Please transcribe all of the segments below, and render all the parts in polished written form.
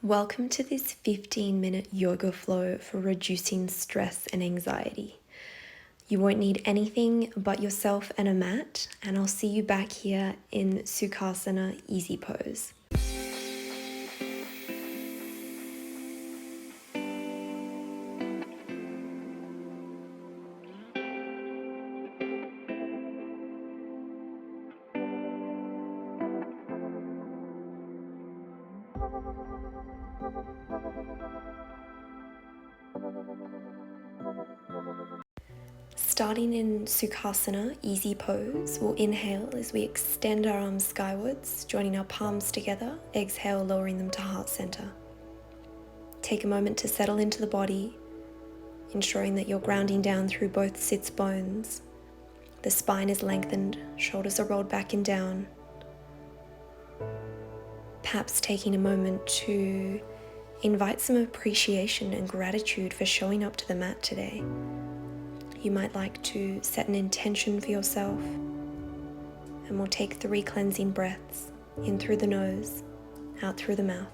Welcome to this 15-minute yoga flow for reducing stress and anxiety. You won't need anything but yourself and a mat, and I'll see you back here in Sukhasana Easy Pose. Starting in Sukhasana, Easy Pose, we'll inhale as we extend our arms skywards, joining our palms together, exhale, lowering them to heart center. Take a moment to settle into the body, ensuring that you're grounding down through both sits bones. The spine is lengthened, shoulders are rolled back and down. Perhaps taking a moment to invite some appreciation and gratitude for showing up to the mat today. You might like to set an intention for yourself, and we'll take 3 cleansing breaths, in through the nose, out through the mouth.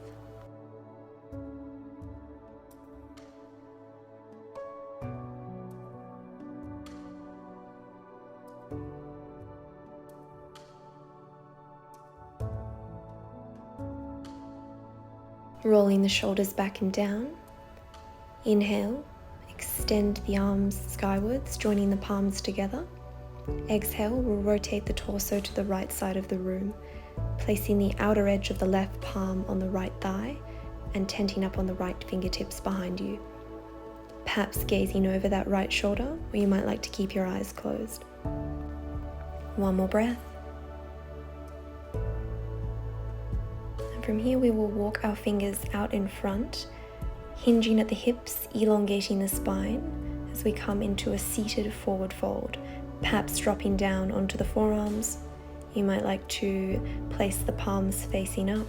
Rolling the shoulders back and down. Inhale. Extend the arms skywards, joining the palms together. Exhale, we'll rotate the torso to the right side of the room, placing the outer edge of the left palm on the right thigh and tenting up on the right fingertips behind you. Perhaps gazing over that right shoulder, or you might like to keep your eyes closed. One more breath. And from here we will walk our fingers out in front, hinging at the hips, elongating the spine as we come into a seated forward fold, perhaps dropping down onto the forearms. You might like to place the palms facing up,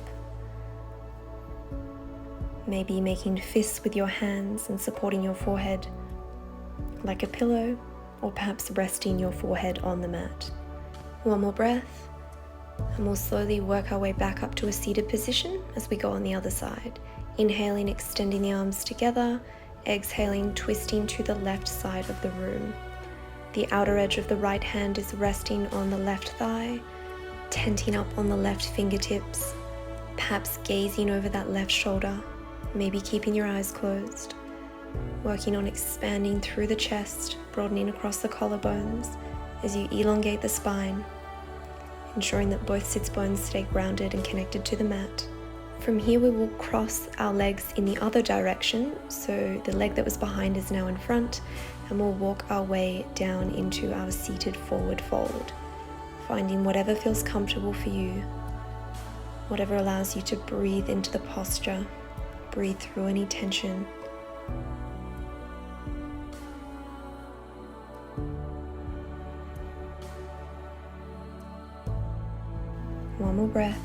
maybe making fists with your hands and supporting your forehead like a pillow, or perhaps resting your forehead on the mat. One more breath, and we'll slowly work our way back up to a seated position as we go on the other side. Inhaling, extending the arms together. Exhaling, twisting to the left side of the room. The outer edge of the right hand is resting on the left thigh, tenting up on the left fingertips, perhaps gazing over that left shoulder, maybe keeping your eyes closed. Working on expanding through the chest, broadening across the collarbones as you elongate the spine, ensuring that both sits bones stay grounded and connected to the mat. From here we will cross our legs in the other direction, so the leg that was behind is now in front, and we'll walk our way down into our seated forward fold, finding whatever feels comfortable for you, whatever allows you to breathe into the posture, breathe through any tension. One more breath.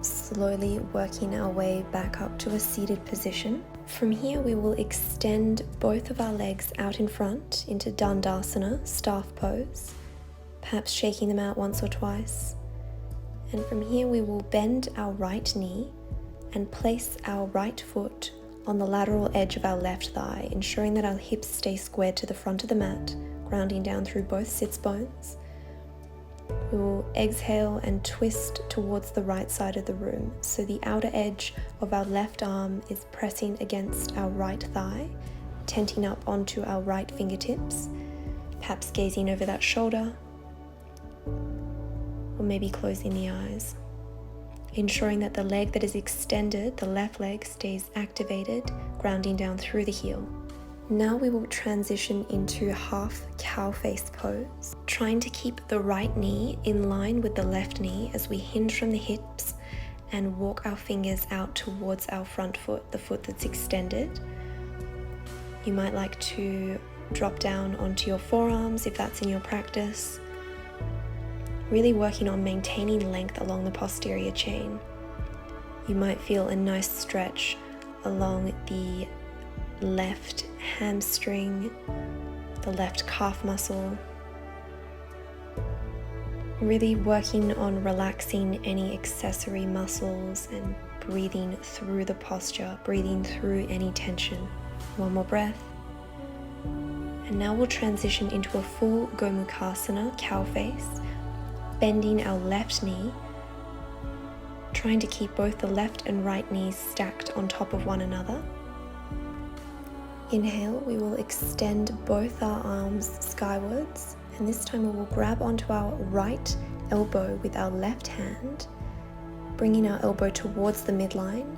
Slowly working our way back up to a seated position. From here we will extend both of our legs out in front into Dandasana, staff pose, perhaps shaking them out once or twice. And from here we will bend our right knee and place our right foot on the lateral edge of our left thigh, ensuring that our hips stay squared to the front of the mat, grounding down through both sits bones. We will exhale and twist towards the right side of the room, so the outer edge of our left arm is pressing against our right thigh, tenting up onto our right fingertips, perhaps gazing over that shoulder, or maybe closing the eyes. Ensuring that the leg that is extended, the left leg, stays activated, grounding down through the heel. Now we will transition into half cow face pose, trying to keep the right knee in line with the left knee as we hinge from the hips and walk our fingers out towards our front foot, the foot that's extended. You might like to drop down onto your forearms if that's in your practice, really working on maintaining length along the posterior chain. You might feel a nice stretch along the left hamstring, the left calf muscle, really working on relaxing any accessory muscles and breathing through the posture, breathing through any tension. One more breath. And now we'll transition into a full Gomukhasana, cow face, bending our left knee, trying to keep both the left and right knees stacked on top of one another. Inhale, we will extend both our arms skywards, and this time we will grab onto our right elbow with our left hand, bringing our elbow towards the midline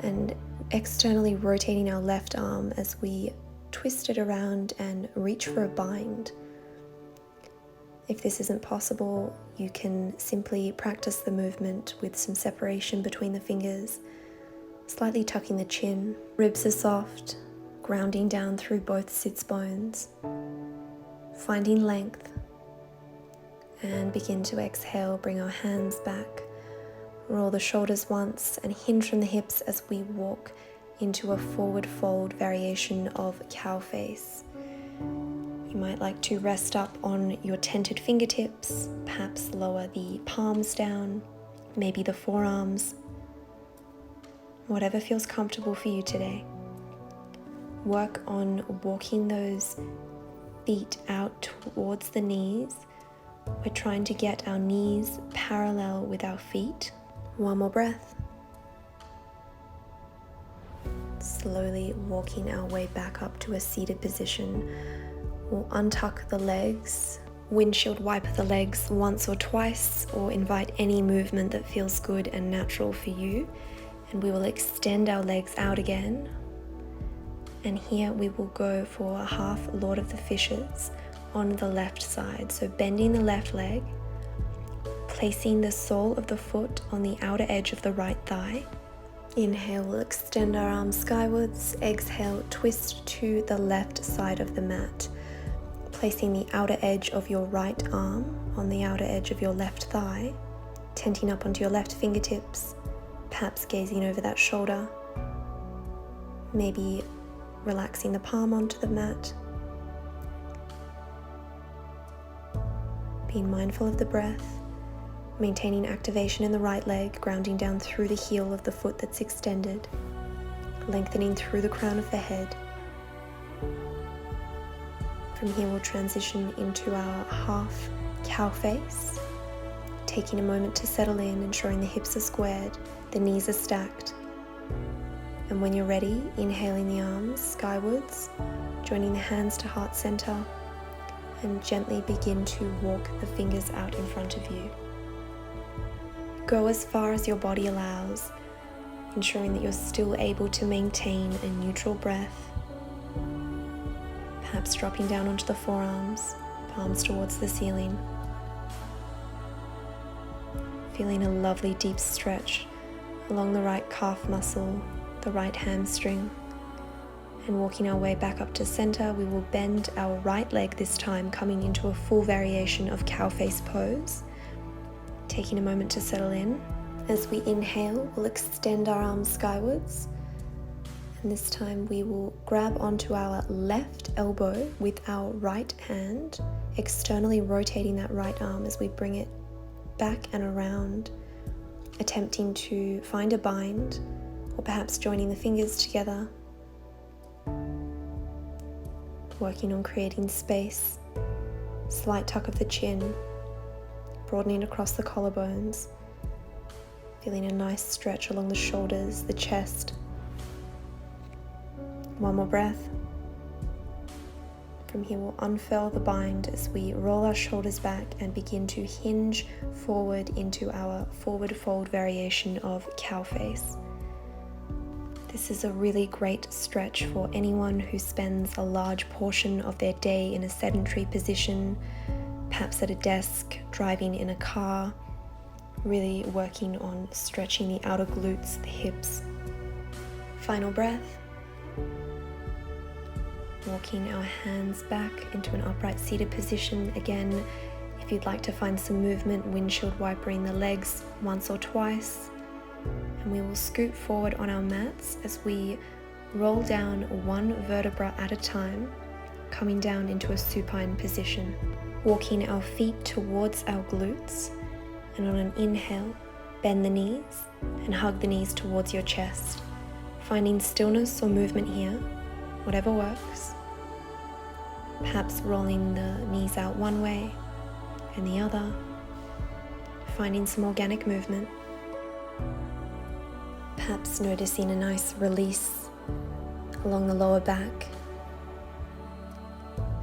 and externally rotating our left arm as we twist it around and reach for a bind. If this isn't possible, you can simply practice the movement with some separation between the fingers, slightly tucking the chin. Ribs are soft, grounding down through both sits bones, finding length, and begin to exhale. Bring our hands back, roll the shoulders once, and hinge from the hips as we walk into a forward fold variation of cow face. You might like to rest up on your tented fingertips, perhaps lower the palms down, maybe the forearms, whatever feels comfortable for you today. Work on walking those feet out towards the knees. We're trying to get our knees parallel with our feet. One more breath. Slowly walking our way back up to a seated position. We'll untuck the legs, windshield wiper the legs once or twice, or invite any movement that feels good and natural for you. And we will extend our legs out again. And here we will go for a half Lord of the Fishes on the left side. So bending the left leg, placing the sole of the foot on the outer edge of the right thigh. Inhale, we'll extend our arms skywards. Exhale, twist to the left side of the mat, placing the outer edge of your right arm on the outer edge of your left thigh, tenting up onto your left fingertips, perhaps gazing over that shoulder, maybe relaxing the palm onto the mat. Being mindful of the breath, maintaining activation in the right leg, grounding down through the heel of the foot that's extended, lengthening through the crown of the head. From here we'll transition into our half cow face, taking a moment to settle in, ensuring the hips are squared, the knees are stacked. And when you're ready, inhaling the arms skywards, joining the hands to heart center, and gently begin to walk the fingers out in front of you. Go as far as your body allows, ensuring that you're still able to maintain a neutral breath, perhaps dropping down onto the forearms, palms towards the ceiling. Feeling a lovely deep stretch along the right calf muscle, the right hamstring, and walking our way back up to center, we will bend our right leg this time, coming into a full variation of cow face pose. Taking a moment to settle in. As we inhale, we'll extend our arms skywards, and this time we will grab onto our left elbow with our right hand, externally rotating that right arm as we bring it back and around, attempting to find a bind, or perhaps joining the fingers together, working on creating space, slight tuck of the chin, broadening across the collarbones, feeling a nice stretch along the shoulders, the chest. One more breath. From here we'll unfurl the bind as we roll our shoulders back and begin to hinge forward into our forward fold variation of cow face. This is a really great stretch for anyone who spends a large portion of their day in a sedentary position, perhaps at a desk, driving in a car, really working on stretching the outer glutes, the hips. Final breath. Walking our hands back into an upright seated position. Again, if you'd like to find some movement, windshield wipering the legs once or twice. And we will scoot forward on our mats as we roll down one vertebra at a time, coming down into a supine position. Walking our feet towards our glutes, and on an inhale, Bend the knees and hug the knees towards your chest, finding stillness or movement here, whatever works. Perhaps rolling the knees out one way and the other, finding some organic movement. Perhaps noticing a nice release along the lower back.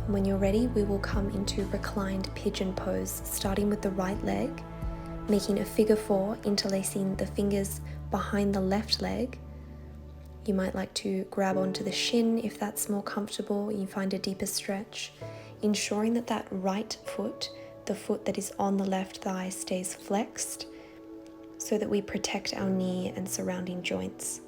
And when you're ready, we will come into reclined pigeon pose, starting with the right leg, making a figure 4, interlacing the fingers behind the left leg. You might like to grab onto the shin if that's more comfortable, you find a deeper stretch, ensuring that that right foot, the foot that is on the left thigh, stays flexed so that we protect our knee and surrounding joints.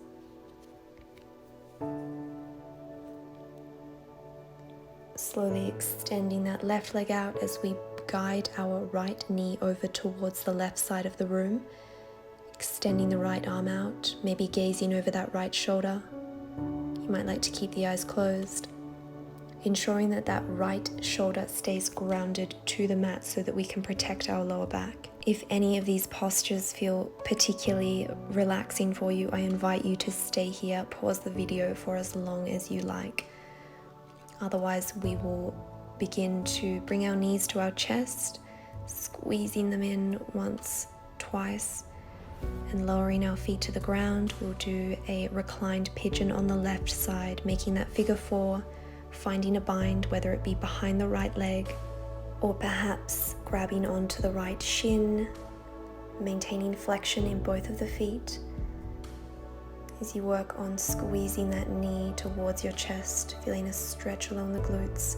Slowly extending that left leg out as we guide our right knee over towards the left side of the room, extending the right arm out, maybe gazing over that right shoulder. You might like to keep the eyes closed, ensuring that that right shoulder stays grounded to the mat so that we can protect our lower back. If any of these postures feel particularly relaxing for you, I invite you to stay here, pause the video for as long as you like. Otherwise, we will begin to bring our knees to our chest, squeezing them in once, twice, and lowering our feet to the ground. We'll do a reclined pigeon on the left side, making that figure 4, finding a bind, whether it be behind the right leg or perhaps grabbing onto the right shin, maintaining flexion in both of the feet as you work on squeezing that knee towards your chest, feeling a stretch along the glutes.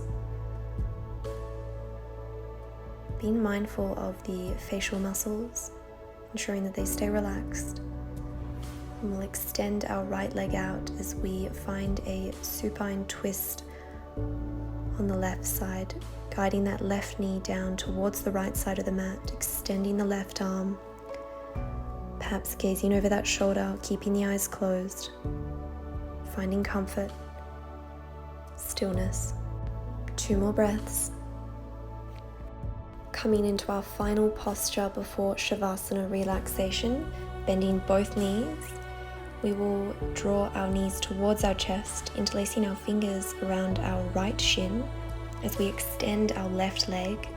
Being mindful of the facial muscles, ensuring that they stay relaxed. And we'll extend our right leg out as we find a supine twist on the left side, guiding that left knee down towards the right side of the mat, extending the left arm, perhaps gazing over that shoulder, keeping the eyes closed, finding comfort, stillness. 2 more breaths. Coming into our final posture before Shavasana relaxation, bending both knees. We will draw our knees towards our chest, interlacing our fingers around our right shin as we extend our left leg,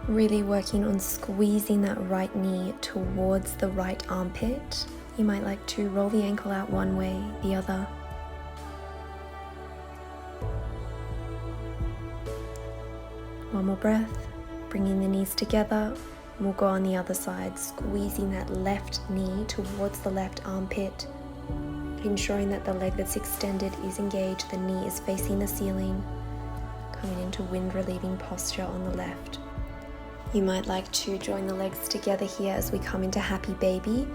really working on squeezing that right knee towards the right armpit. You might like to roll the ankle out one way, the other. One more breath, bringing the knees together. We'll go on the other side, squeezing that left knee towards the left armpit, ensuring that the leg that's extended is engaged, the knee is facing the ceiling, coming into wind relieving posture on the left. You might like to join the legs together here as we come into happy baby,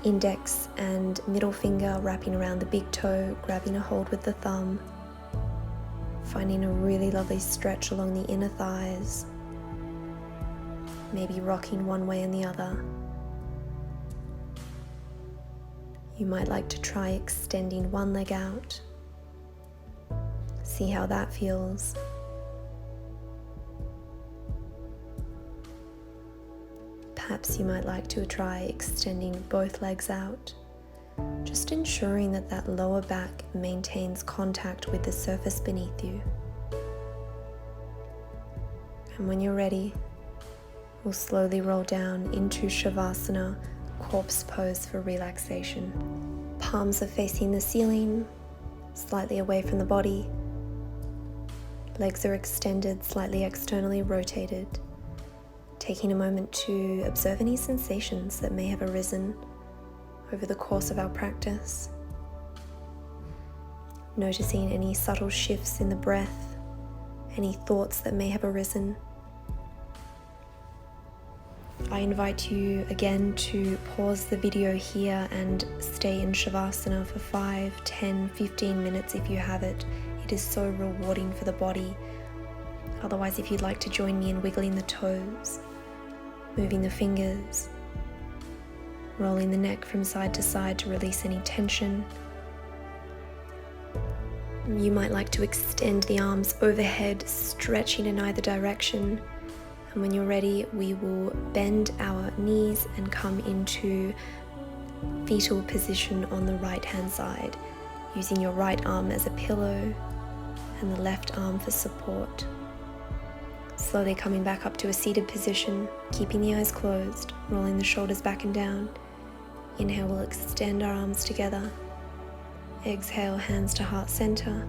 index and middle finger wrapping around the big toe, grabbing a hold with the thumb, finding a really lovely stretch along the inner thighs, maybe rocking one way and the other. You might like to try extending one leg out. See how that feels. Perhaps you might like to try extending both legs out, just ensuring that that lower back maintains contact with the surface beneath you. And when you're ready, we'll slowly roll down into Shavasana, corpse pose for relaxation. Palms are facing the ceiling, slightly away from the body. Legs are extended, slightly externally rotated. Taking a moment to observe any sensations that may have arisen over the course of our practice. Noticing any subtle shifts in the breath, any thoughts that may have arisen. I invite you again to pause the video here and stay in Shavasana for 5, 10, 15 minutes if you have it. It is so rewarding for the body. Otherwise, if you'd like to join me in wiggling the toes, moving the fingers, rolling the neck from side to side to release any tension. You might like to extend the arms overhead, stretching in either direction. And when you're ready, we will bend our knees and come into fetal position on the right hand side, using your right arm as a pillow and the left arm for support. Slowly coming back up to a seated position, keeping the eyes closed, rolling the shoulders back and down. Inhale, we'll extend our arms together. Exhale, hands to heart center.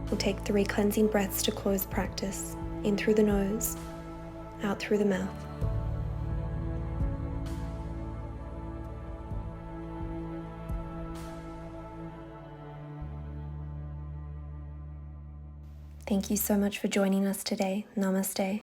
We'll take 3 cleansing breaths to close practice. In through the nose, out through the mouth. Thank you so much for joining us today. Namaste.